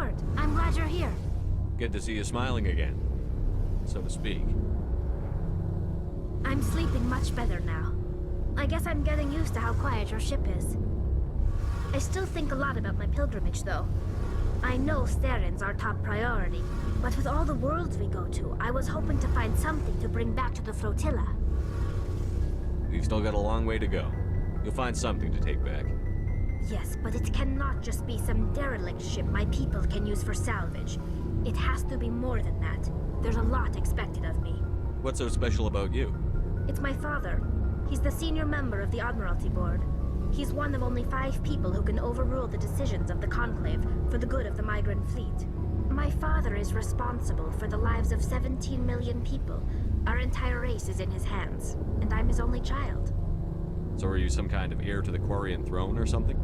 Shepard, I'm glad you're here. Good to see you smiling again, so to speak. I'm sleeping much better now. I guess I'm getting used to how quiet your ship is. I still think a lot about my pilgrimage, though. I know Steren's our top priority, but with all the worlds we go to, I was hoping to find something to bring back to the flotilla. We've still got a long way to go. You'll find something to take back. Yes, but it cannot just be some derelict ship my people can use for salvage. It has to be more than that. There's a lot expected of me. What's so special about you? It's my father. He's the senior member of the Admiralty Board. He's one of only 5 people who can overrule the decisions of the Conclave for the good of the migrant fleet. My father is responsible for the lives of 17 million people. Our entire race is in his hands, and I'm his only child. So are you some kind of heir to the Quarian throne or something?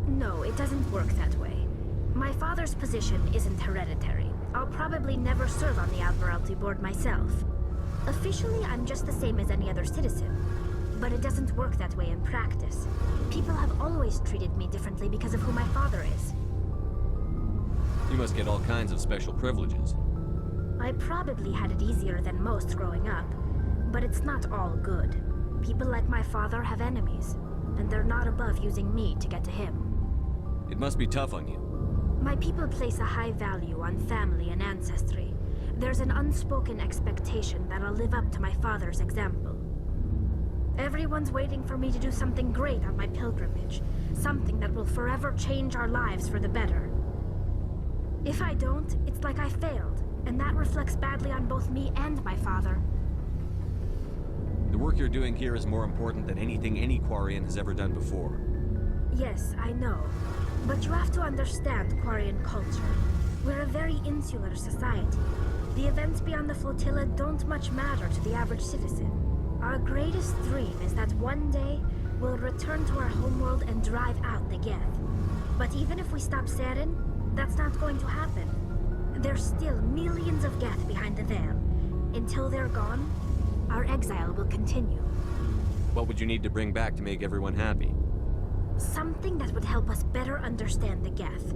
No, it doesn't work that way. My father's position isn't hereditary. I'll probably never serve on the Admiralty Board myself. Officially, I'm just the same as any other citizen. But it doesn't work that way in practice. People have always treated me differently because of who my father is. You must get all kinds of special privileges. I probably had it easier than most growing up, but it's not all good. People like my father have enemies, and they're not above using me to get to him. It must be tough on you. My people place a high value on family and ancestry. There's an unspoken expectation that I'll live up to my father's example. Everyone's waiting for me to do something great on my pilgrimage, something that will forever change our lives for the better. If I don't, it's like I failed, and that reflects badly on both me and my father. The work you're doing here is more important than anything any Quarian has ever done before. Yes, I know. But you have to understand Quarian culture. We're a very insular society. The events beyond the flotilla don't much matter to the average citizen. Our greatest dream is that one day, we'll return to our homeworld and drive out the Geth. But even if we stop Saren, that's not going to happen. There's still millions of Geth behind the veil. Until they're gone, our exile will continue. What would you need to bring back to make everyone happy? Something that would help us better understand the Geth.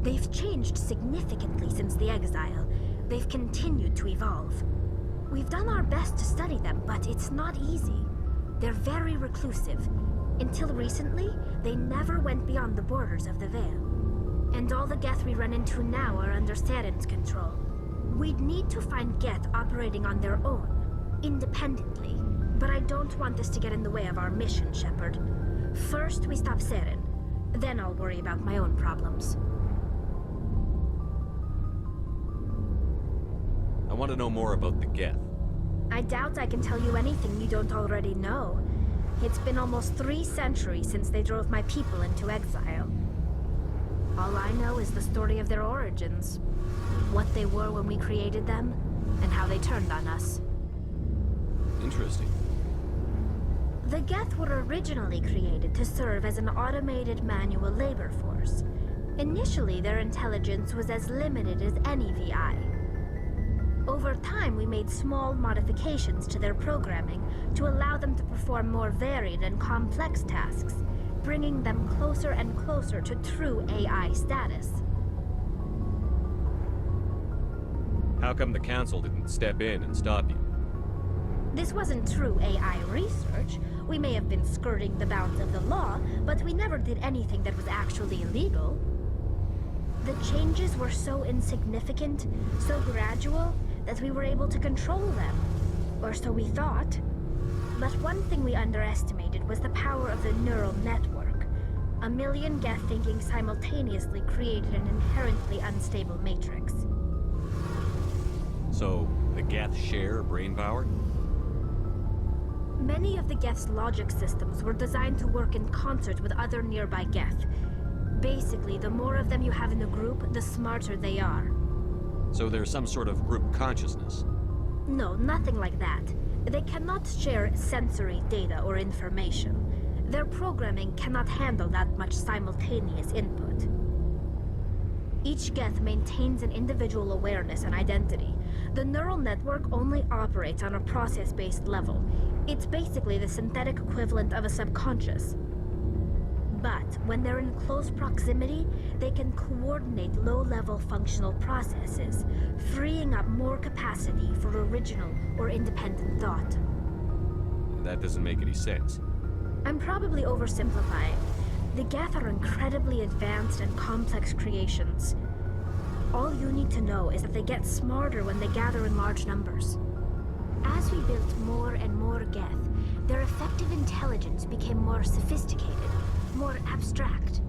They've changed significantly since the exile. They've continued to evolve. We've done our best to study them, but it's not easy. They're very reclusive. Until recently, they never went beyond the borders of the Veil. And all the Geth we run into now are under Saren's control. We'd need to find Geth operating on their own, independently. But I don't want this to get in the way of our mission, Shepard. First, we stop Saren. Then I'll worry about my own problems. I want to know more about the Geth. I doubt I can tell you anything you don't already know. It's been almost 3 centuries since they drove my people into exile. All I know is the story of their origins. What they were when we created them, and how they turned on us. Interesting. The Geth were originally created to serve as an automated manual labor force. Initially, their intelligence was as limited as any VI. Over time, we made small modifications to their programming to allow them to perform more varied and complex tasks, bringing them closer and closer to true AI status. How come the Council didn't step in and stop you? This wasn't true AI research. We may have been skirting the bounds of the law, but we never did anything that was actually illegal. The changes were so insignificant, so gradual, that we were able to control them. Or so we thought. But one thing we underestimated was the power of the neural network. A million Geth thinking simultaneously created an inherently unstable matrix. So, the Geth share brain power? Many of the Geth's logic systems were designed to work in concert with other nearby Geth. Basically, the more of them you have in a group, the smarter they are. So there's some sort of group consciousness? No, nothing like that. They cannot share sensory data or information. Their programming cannot handle that much simultaneous input. Each Geth maintains an individual awareness and identity. The neural network only operates on a process-based level. It's basically the synthetic equivalent of a subconscious. But When they're in close proximity, they can coordinate low-level functional processes, freeing up more capacity for original or independent thought. That doesn't make any sense. I'm probably oversimplifying. The Geth are incredibly advanced and complex creations. All you need to know is that they get smarter when they gather in large numbers. As we built more and more Geth, their effective intelligence became more sophisticated, more abstract.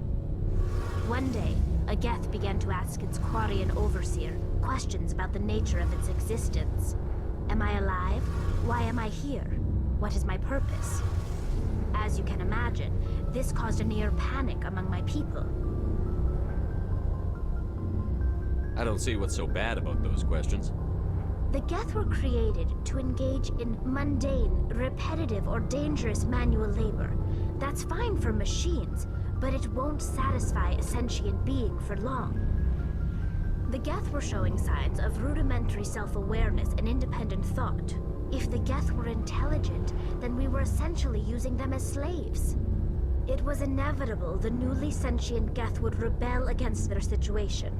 One day, a Geth began to ask its Quarian overseer questions about the nature of its existence. Am I alive? Why am I here? What is my purpose? As you can imagine, this caused a near panic among my people. I don't see what's so bad about those questions. The Geth were created to engage in mundane, repetitive, or dangerous manual labor. That's fine for machines, but it won't satisfy a sentient being for long. The Geth were showing signs of rudimentary self-awareness and independent thought. If the Geth were intelligent, then we were essentially using them as slaves. It was inevitable the newly sentient Geth would rebel against their situation.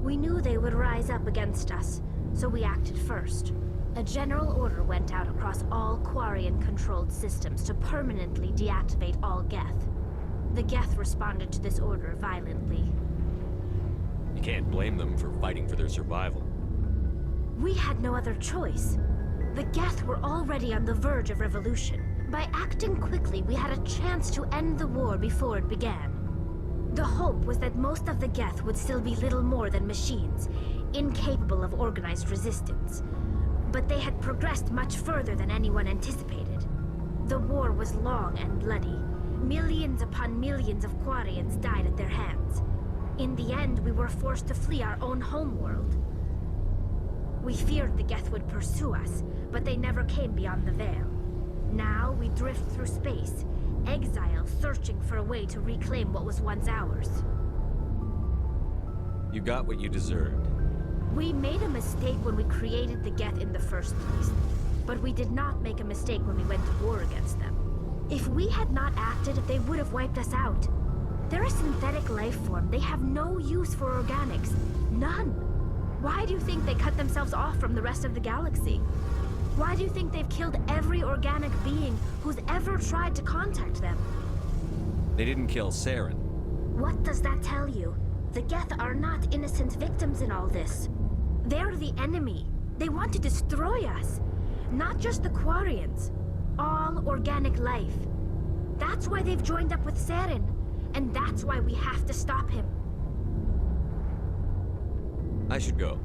We knew they would rise up against us, so we acted first. A general order went out across all Quarian-controlled systems to permanently deactivate all Geth. The Geth responded to this order violently. You can't blame them for fighting for their survival. We had no other choice. The Geth were already on the verge of revolution. By acting quickly, we had a chance to end the war before it began. The hope was that most of the Geth would still be little more than machines, incapable of organized resistance. But they had progressed much further than anyone anticipated. The war was long and bloody. Millions upon millions of Quarians died at their hands. In the end, we were forced to flee our own homeworld. We feared the Geth would pursue us, but they never came beyond the Veil. Now we drift through space, exile searching for a way to reclaim what was once ours. You got what you deserved. We made a mistake when we created the Geth in the first place, but we did not make a mistake when we went to war against them. If we had not acted, they would have wiped us out. They're a synthetic life form. They have no use for organics. None. Why do you think they cut themselves off from the rest of the galaxy? Why do you think they've killed every organic being who's ever tried to contact them? They didn't kill Saren. What does that tell you? The Geth are not innocent victims in all this. They're the enemy. They want to destroy us. Not just the Quarians. All organic life. That's why they've joined up with Saren. And that's why we have to stop him. I should go.